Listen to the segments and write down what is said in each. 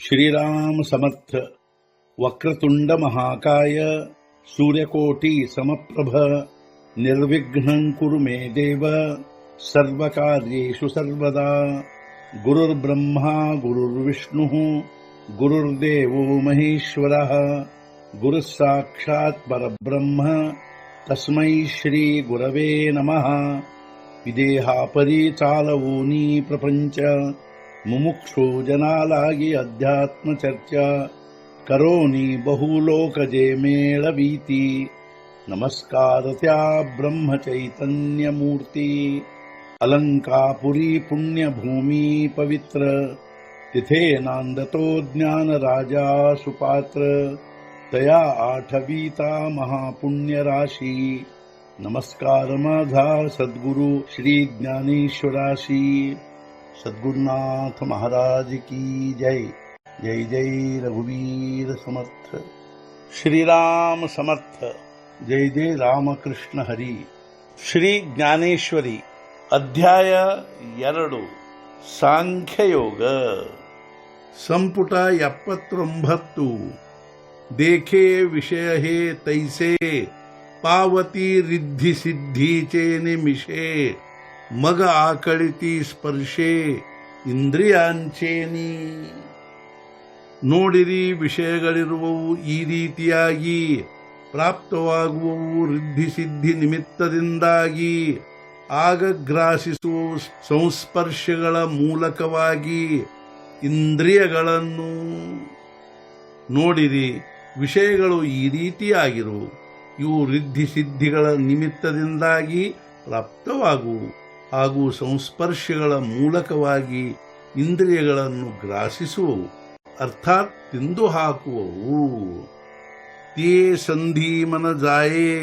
श्रीराम समर्थ। वक्रतुंड महाकाय सूर्यकोटि समप्रभ निर्विघ्नं कुरु मे देव सर्वकार्येषु सर्वदा। गुरुर्ब्रह्मा गुरुर्विष्णुः गुरुर्देवो महेश्वरः गुरुः साक्षात् परब्रह्म तस्मै श्री गुरवे नमः। विदेहापरि चालवोनी प्रपंच मुमुक्षु जनालागी अध्यात्म चर्चा करोनी बहुलोकजे मेळवीती। नमस्कार त्या ब्रह्म चैतन्य मूर्ती अलंकापुरी पुण्यभूमी पवित्र तिथे नांदतो ज्ञान राजा सुपात्र तया आठवीता महापुण्य राशी। नमस्कार माझा सद्गुरु श्री ज्ञानेश्वराशी। सद्गुरुनाथ महाराज की जय। जय जय रघुवीर समर्थ। श्रीराम समर्थ। जय जय रामकृष्ण हरी। ಶ್ರೀ ಜ್ಞಾನೇಶ್ವರಿ ಅಧ್ಯಾಯ 2 ಸಾಂಖ್ಯಯೋಗ ಸಂಪುಟ 79 ದೇಖೆ ವಿಷಯ ಹೇ ತೈಸೆ ಪಾವತಿ ರಿದ್ಧಿ ಸಿದ್ಧೀಚೆ ನಿಮಿಷೆ ಮಗ ಆಕಳಿತಿ ಸ್ಪರ್ಶೆ ಇಂದ್ರಿಯಾಂಚೇನಿ। ನೋಡಿರಿ, ವಿಷಯಗಳಿರುವವು ಈ ರೀತಿಯಾಗಿ, ಪ್ರಾಪ್ತವಾಗುವವು ರಿದ್ಧಿ ಸಿದ್ಧಿ ನಿಮಿತ್ತದಿಂದಾಗಿ, ಆಗ ಗ್ರಾಸಿಸುವ ಸಂಸ್ಪರ್ಶಗಳ ಮೂಲಕವಾಗಿ ಇಂದ್ರಿಯಗಳನ್ನು। ನೋಡಿರಿ, ವಿಷಯಗಳು ಈ ರೀತಿಯಾಗಿರುವು, ಇವು ರಿದ್ಧಿ ಸಿದ್ಧಿಗಳ ನಿಮಿತ್ತದಿಂದಾಗಿ ಪ್ರಾಪ್ತವಾಗುವು ಹಾಗೂ ಸಂಸ್ಪರ್ಶಗಳ ಮೂಲಕವಾಗಿ ಇಂದ್ರಿಯಗಳನ್ನು ಗ್ರಾಸಿಸುವವು, ಅರ್ಥಾತ್ ತಿಂದು ಹಾಕುವವು। ತೇ ಸಂಧಿ ಮನ ಜಾಯೇ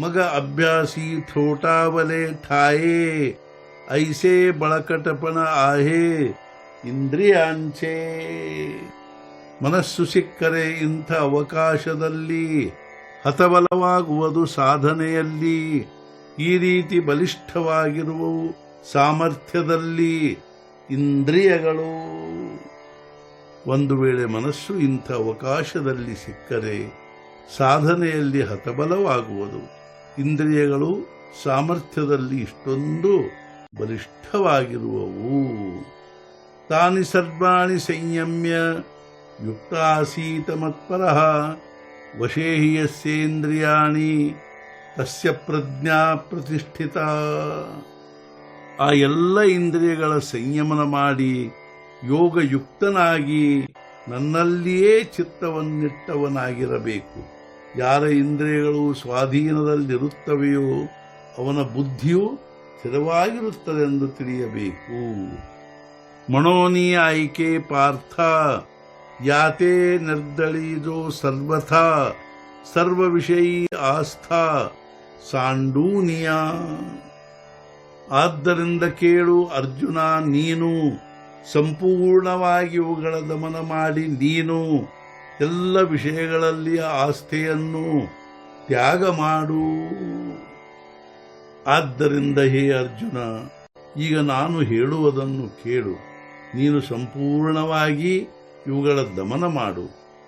ಮಗ ಅಭ್ಯಾಸಿ ಥೋಟಾವಲೆ ಠಾಯೇ ಐಸೆ ಬಳಕಟಪಣ ಆಹೆ ಇಂದ್ರಿಯಾಂಚೆ। ಮನಸ್ಸು ಸಿಕ್ಕರೆ ಇಂಥ ಅವಕಾಶದಲ್ಲಿ ಹತಬಲವಾಗುವುದು ಸಾಧನೆಯಲ್ಲಿ, ಈ ರೀತಿ ಬಲಿಷ್ಠವಾಗಿರುವವು ಸಾಮರ್ಥ್ಯದಲ್ಲಿ ಇಂದ್ರಿಯಗಳು। ಒಂದು ವೇಳೆ ಮನಸ್ಸು ಇಂಥ ಅವಕಾಶದಲ್ಲಿ ಸಿಕ್ಕರೆ ಸಾಧನೆಯಲ್ಲಿ ಹತಬಲವಾಗುವುದು, ಇಂದ್ರಿಯಗಳು ಸಾಮರ್ಥ್ಯದಲ್ಲಿ ಇಷ್ಟೊಂದು ಬಲಿಷ್ಠವಾಗಿರುವವು। ತಾನಿ ಸರ್ವಾಣಿ ಸಂಯಮ್ಯ ಯುಕ್ತಾಸೀತ ಮತ್ಪರಃ ವಶೇ ಹಿ ಯಸ್ಯೇಂದ್ರಿಯಾಣಿ ತಸ್ಯ ಪ್ರಜ್ಞಾ ಪ್ರತಿಷ್ಠಿತ। ಆ ಎಲ್ಲ ಇಂದ್ರಿಯಗಳ ಸಂಯಮನ ಮಾಡಿ ಯೋಗಯುಕ್ತನಾಗಿ ನನ್ನಲ್ಲಿಯೇ ಚಿತ್ತವನ್ನಿಟ್ಟವನಾಗಿರಬೇಕು। ಯಾರ ಇಂದ್ರಿಯಗಳು ಸ್ವಾಧೀನದಲ್ಲಿರುತ್ತವೆಯೋ ಅವನ ಬುದ್ಧಿಯು ಸ್ಥಿರವಾಗಿರುತ್ತದೆಂದು ತಿಳಿಯಬೇಕು। ಮನೋನಿ ಆಯ್ಕೆ ಪಾರ್ಥ ಯಾತೆ ನಿರ್ದಳೀಜೋ ಸರ್ವಥಾ ಸರ್ವ ವಿಷಯೀ ಆಸ್ಥಾ ಸಾಂಡೂನಿಯ। ಆದ್ದರಿಂದ ಕೇಳು ಅರ್ಜುನ, ನೀನು ಸಂಪೂರ್ಣವಾಗಿ ಇವುಗಳ ದಮನ ಮಾಡಿ ನೀನು ಎಲ್ಲ ವಿಷಯಗಳಲ್ಲಿಯ ಆಸ್ಥೆಯನ್ನು ತ್ಯಾಗ ಮಾಡು। ಆದ್ದರಿಂದ ಹೇ ಅರ್ಜುನ, ಈಗ ನಾನು ಹೇಳುವುದನ್ನು ಕೇಳು, ನೀನು ಸಂಪೂರ್ಣವಾಗಿ ಇವುಗಳ ದಮನ ಮಾಡು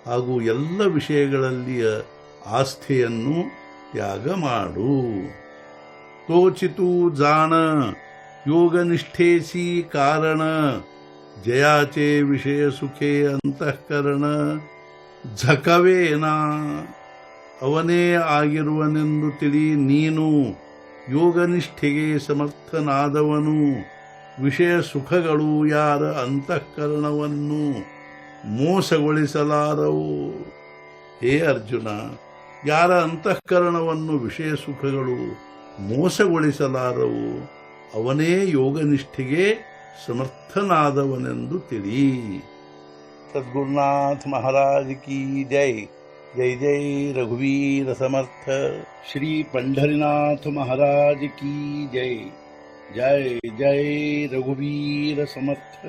ಹಾಗೂ ಎಲ್ಲ ವಿಷಯಗಳಲ್ಲಿಯ ಆಸ್ಥೆಯನ್ನು ತ್ಯಾಗ ಮಾಡು। ತೋಚಿತು ಜಾಣ ಯೋಗನಿಷ್ಠೇಸಿ ಕಾರಣ ಜಯಾಚೆ ವಿಷಯ ಸುಖೇ ಅಂತಃಕರಣ ಝಕವೇನ। ಅವನೇ ಆಗಿರುವನೆಂದು ತಿಳಿ ನೀನು ಯೋಗನಿಷ್ಠೆಗೆ ಸಮರ್ಥನಾದವನು। ವಿಷಯ ಸುಖಗಳು ಯಾರ ಅಂತಃಕರಣವನ್ನು ಮೋಸಗೊಳಿಸಲಾರವು। ಹೇ ಅರ್ಜುನ, ಯಾರ ಅಂತಃಕರಣವನ್ನು ವಿಷಯ ಸುಖಗಳು ಮೋಸಗೊಳಿಸಲಾರವು ಅವನೇ ಯೋಗನಿಷ್ಠೆಗೆ ಸಮರ್ಥನಾದವನೆಂದು ತಿಳಿ। ಸದ್ಗುರುನಾಥ ಮಹಾರಾಜ್ ಕಿ ಜೈ। ಜೈ ಜೈ ರಘುವೀರ ಸಮರ್ಥ। ಶ್ರೀ ಪಂಢರಿನಾಥ ಮಹಾರಾಜ್ ಕಿ ಜೈ। ಜೈ ಜೈ ರಘುವೀರ ಸಮರ್ಥ।